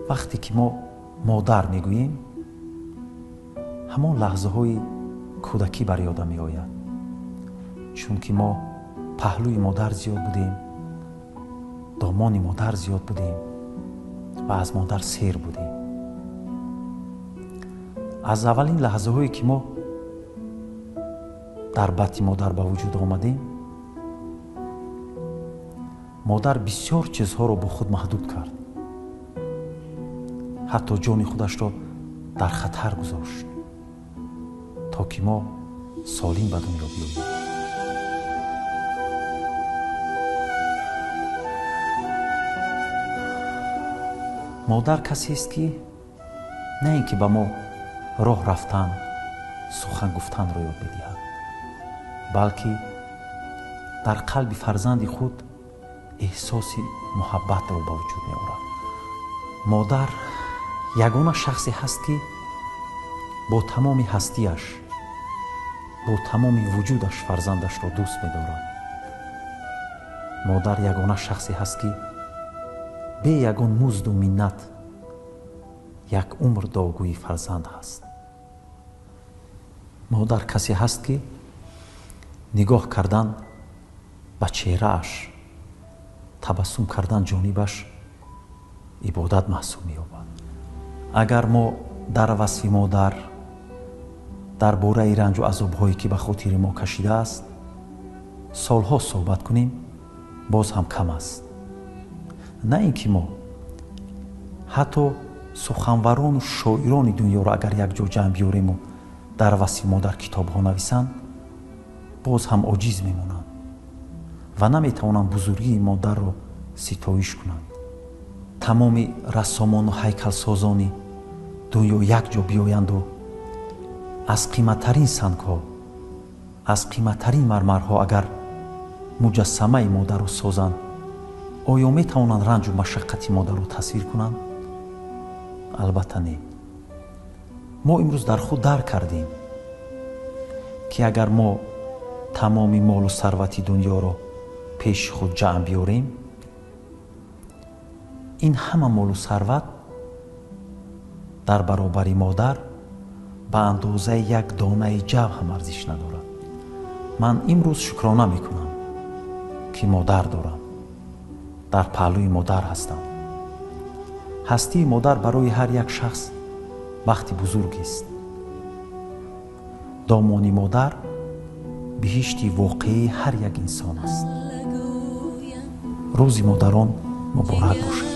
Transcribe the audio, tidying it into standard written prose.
вақте ки мо модар мегӯем, ҳамон лаҳзаҳои кӯдакӣ бар ёдам меояд. чунки мо паҳлӯи модар зиёд будем, домони модар зиёд будем ва аз модар сер будем. аз аввалин лаҳзаҳое ки мо дар батни модар ба вуҷуд омадем, модар бисёр чизҳоро бо худ маҳдуд кард. ҳатто ҷони худашро дар хатар гузошт, то ки мо солим ба дунё биёем. модар касест ки на ин ки ба мо роҳ рафтан, сухан гуфтанро ёд медиҳад, балки дар қалби фарзанди худ эҳсоси муҳаббатро ба вуҷуд меорад. модар ягона шахсе ҳаст ки бо тамоми ҳастиаш, бо тамоми вуҷудаш фарзандашро дӯст медорад. модар ягона шахсе ҳаст ки бе ягон музду миннат як умр догӯи фарзанд ҳаст. модар касе ҳаст ки нигоҳ кардан ба чеҳрааш, табассум кардан ҷонибаш ибодат маҳсуб меёбад. агар мо дар васфи модар дар бораи ранҷу азобҳое ки ба хотири мо кашидааст солҳо суҳбат кунем, боз ҳам кам аст. на ин ки мо ҳатто суханварону шоирони дуньёро агар якҷо ҷамъ биёрему дар васфи модар китобҳо нависанд, боз ҳам оҷиз мемонанд ва наметавонанд бузургии модарро ситоиш кунанд. тамоми рассомону ҳайкалсозони дуньё якҷо биёянду аз қиматтарин сангҳо, аз қиматтарин мармарҳо агар муҷассамаи модарро созанд, оё метавонанд ранҷу машаққати модарро тасвир кунанд? албатта не. мо имрӯз дар худ дарк кардем ки агар мо тамоми молу сарвати дуньёро пеши худ ҷамъ биёрем, ин ҳама молу сарват дар баробари модар ба андозаи як донаи ҷав ҳам арзиш надорад. ман имрӯз шукрона мекунам ки модар дорам, дар паҳлӯи модар ҳастам. ҳастии модар барои ҳар як шахс бахти бузургест. домони модар биҳишти воқеии ҳар як инсон аст. рӯзи модарон муборак бошад.